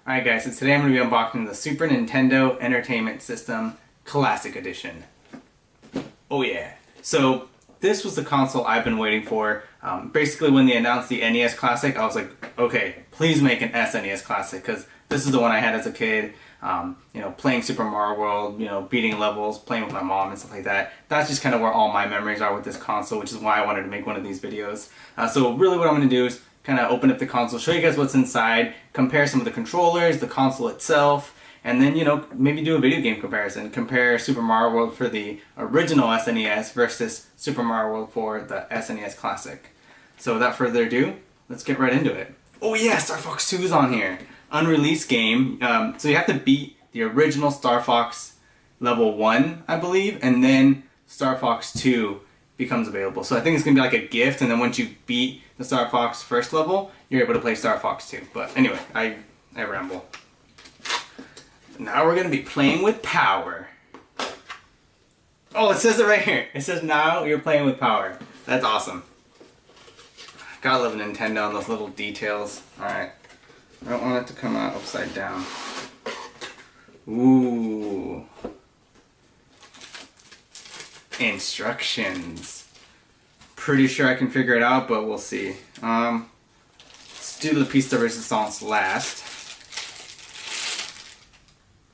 Alright guys, so today I'm going to be unboxing the Super Nintendo Entertainment System Classic Edition. Oh yeah. So this was the console I've been waiting for. Basically when they announced the NES Classic, I was like, okay, please make an SNES Classic, because this is the one I had as a kid. Playing Super Mario World, beating levels, playing with my mom and stuff like that. That's just kind of where all my memories are with this console, which is why I wanted to make one of these videos. So really what I'm going to do is kind of open up the console, show you guys what's inside, compare some of the controllers, the console itself, and then, maybe do a video game comparison. Compare Super Mario World for the original SNES versus Super Mario World for the SNES Classic. So without further ado, let's get right into it. Oh yeah, Star Fox 2 is on here. Unreleased game. So you have to beat the original Star Fox level 1, I believe, and then Star Fox 2 becomes available. So I think it's going to be like a gift, and then once you beat the Star Fox first level, you're able to play Star Fox 2. But anyway, I ramble. Now we're going to be playing with power. Oh, it says it right here. It says now you're playing with power. That's awesome. Gotta love Nintendo and those little details. Alright. I don't want it to come out upside down. Ooh. Instructions. Pretty sure I can figure it out, but we'll see. Let's do the piece de resistance last.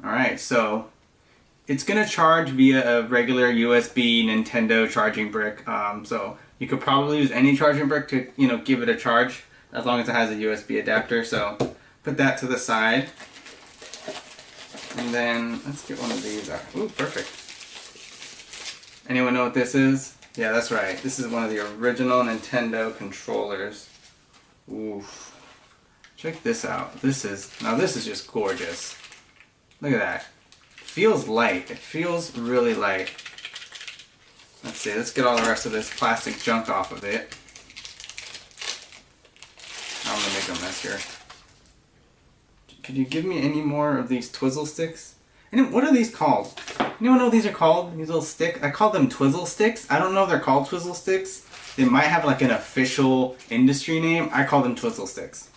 Alright, so it's gonna charge via a regular USB Nintendo charging brick. So you could probably use any charging brick to, give it a charge as long as it has a USB adapter. So put that to the side. And then let's get one of these out. Ooh, perfect. Anyone know what this is? Yeah, that's right. This is one of the original Nintendo controllers. Oof. Check this out. Now this is just gorgeous. Look at that. It feels light. It feels really light. Let's see, let's get all the rest of this plastic junk off of it. I'm gonna make a mess here. Could you give me any more of these twizzle sticks? What are these called? Anyone know what these are called? These little sticks? I call them twizzle sticks. I don't know if they're called twizzle sticks. They might have like an official industry name. I call them twizzle sticks.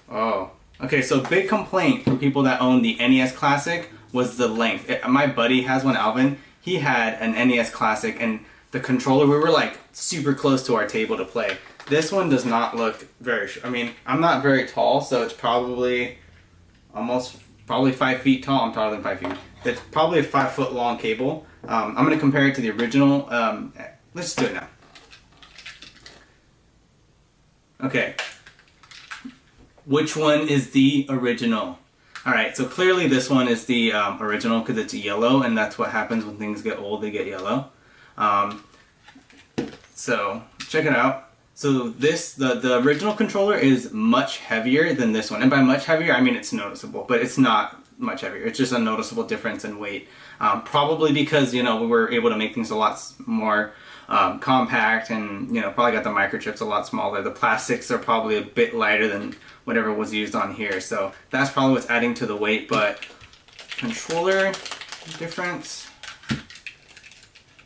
Oh. Okay, so big complaint from people that own the NES Classic was the length. My buddy has one, Alvin. He had an NES Classic, and the controller, we were like super close to our table to play. This one does not look very, I'm not very tall, so it's probably 5 feet tall. I'm taller than 5 feet. It's probably a 5 foot long cable. I'm going to compare it to the original. Let's do it now. Okay. Which one is the original? Alright, so clearly this one is the original because it's yellow, and that's what happens when things get old, they get yellow. So, check it out. So the original controller is much heavier than this one. And by much heavier, I mean it's noticeable, but it's not much heavier. It's just a noticeable difference in weight. Probably because, we were able to make things a lot more compact, and, probably got the microchips a lot smaller. The plastics are probably a bit lighter than whatever was used on here. So that's probably what's adding to the weight, but controller difference,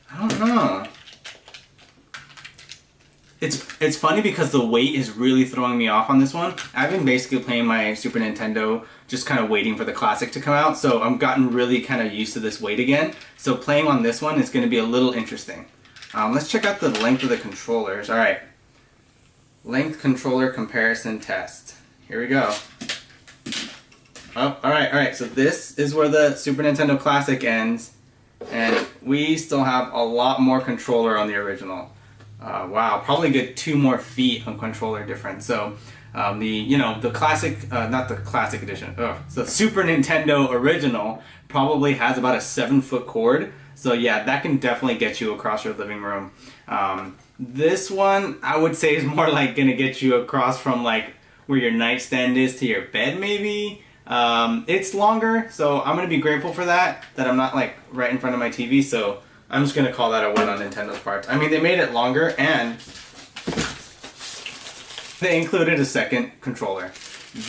I don't know. It's funny because the weight is really throwing me off on this one. I've been basically playing my Super Nintendo just kind of waiting for the Classic to come out, so I've gotten really kind of used to this weight again. So playing on this one is going to be a little interesting. Let's check out the length of the controllers. Alright. Length controller comparison test. Here we go. Oh, alright. So this is where the Super Nintendo Classic ends, and we still have a lot more controller on the original. Wow, probably get 2 more feet on controller difference. So the classic, not the Classic Edition, the Super Nintendo original probably has about a 7-foot cord. So yeah, that can definitely get you across your living room. This one, I would say, is more like gonna get you across from like where your nightstand is to your bed maybe. It's longer, so I'm gonna be grateful for that I'm not like right in front of my TV. So I'm just gonna call that a win on Nintendo's part. I mean, they made it longer, and they included a second controller.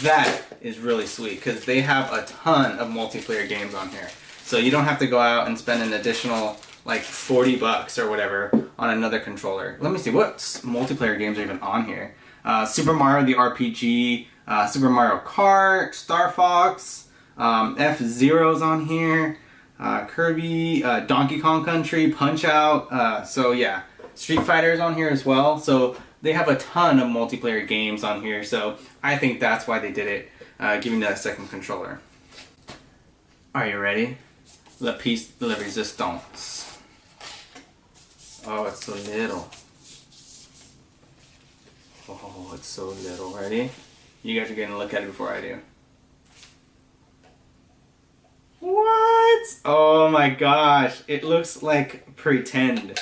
That is really sweet, because they have a ton of multiplayer games on here. So you don't have to go out and spend an additional like 40 bucks or whatever on another controller. Let me see, what multiplayer games are even on here? Super Mario the RPG, Super Mario Kart, Star Fox, F-Zero's on here, Kirby, Donkey Kong Country, Punch-Out, so yeah, Street Fighter's on here as well. So they have a ton of multiplayer games on here, so I think that's why they did it, giving that second controller. Are you ready? La piece de la resistance. Oh, it's so little. Oh, it's so little. Ready? You guys are getting a look at it before I do. What? Oh my gosh. It looks like pretend.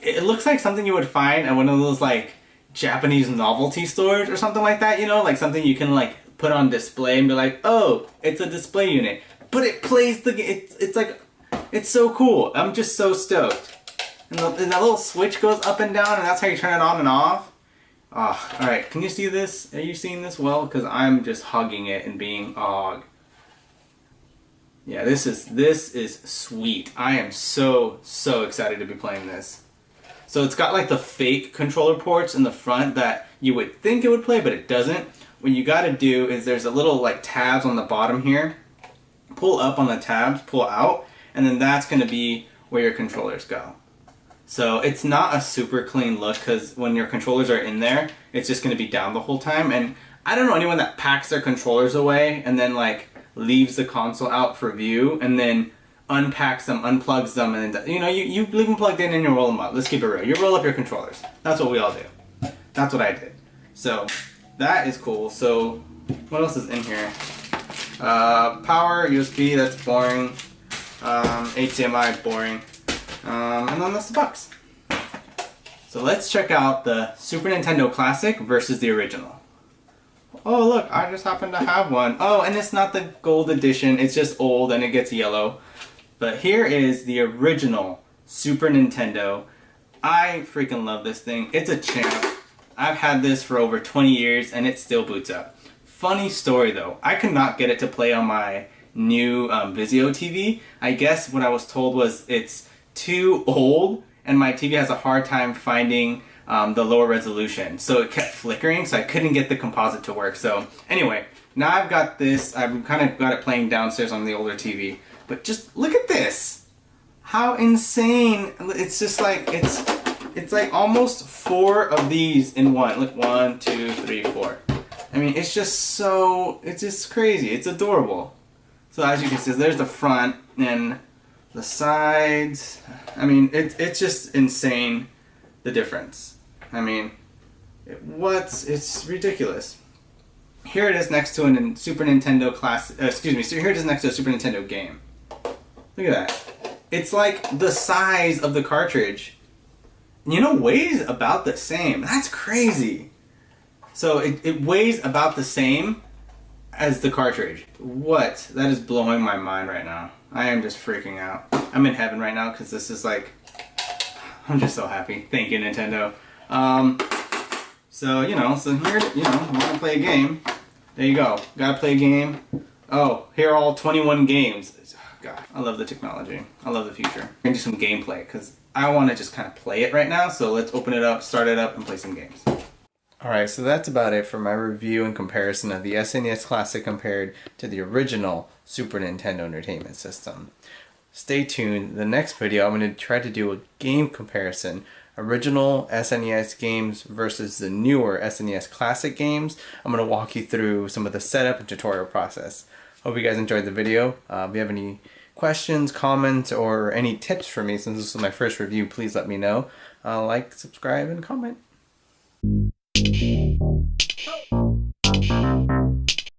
It looks like something you would find at one of those like Japanese novelty stores or something like that, you know? Like something you can like put on display and be like, oh, it's a display unit. But it plays the game. It's like, it's so cool. I'm just so stoked. And that little switch goes up and down, and that's how you turn it on and off. Oh, alright, can you see this? Are you seeing this well? Because I'm just hugging it and being og. Yeah, this is sweet. I am so excited to be playing this. So it's got like the fake controller ports in the front that you would think it would play, but it doesn't. What you gotta do is there's a little like tabs on the bottom here. Pull up on the tabs, pull out, and then that's gonna be where your controllers go. So it's not a super clean look because when your controllers are in there, it's just going to be down the whole time. And I don't know anyone that packs their controllers away and then like leaves the console out for view and then unpacks them, unplugs them, and then, you know, you leave them plugged in and you roll them up. Let's keep it real. You roll up your controllers. That's what we all do. That's what I did. So that is cool. So what else is in here? Power, USB, that's boring. HDMI, boring. And then that's the box. So let's check out the Super Nintendo Classic versus the original. Oh look, I just happen to have one. Oh, and it's not the gold edition, it's just old and it gets yellow. But here is the original Super Nintendo. I freaking love this thing. It's a champ. I've had this for over 20 years and it still boots up. Funny story though, I could not get it to play on my new Vizio TV. I guess what I was told was it's too old and my TV has a hard time finding the lower resolution, so it kept flickering, so I couldn't get the composite to work. So anyway, now I've got this. I've kind of got it playing downstairs on the older TV, but just look at this, how insane. It's just like it's like almost 4 of these in one. Look, 1 2 3 4. I mean, it's just crazy. It's adorable. So as you can see, there's the front and the sides. I mean, it's just insane, the difference. I mean, it's ridiculous. Here it is next to a Super Nintendo Classic, excuse me, so here it is next to a Super Nintendo game. Look at that. It's like the size of the cartridge. You know, weighs about the same. That's crazy. So it weighs about the same as the cartridge. What? That is blowing my mind right now. I am just freaking out. I'm in heaven right now because this is like, I'm just so happy. Thank you, Nintendo. So, you know, so here, you know, I want to play a game. There you go. Gotta play a game. Oh, here are all 21 games. God, I love the technology. I love the future. We're gonna do some gameplay because I want to just kind of play it right now. So let's open it up, start it up, and play some games. Alright, so that's about it for my review and comparison of the SNES Classic compared to the original Super Nintendo Entertainment System. Stay tuned. The next video I'm going to try to do a game comparison. Original SNES games versus the newer SNES Classic games. I'm going to walk you through some of the setup and tutorial process. Hope you guys enjoyed the video. If you have any questions, comments, or any tips for me since this is my first review, please let me know. Like, subscribe, and comment.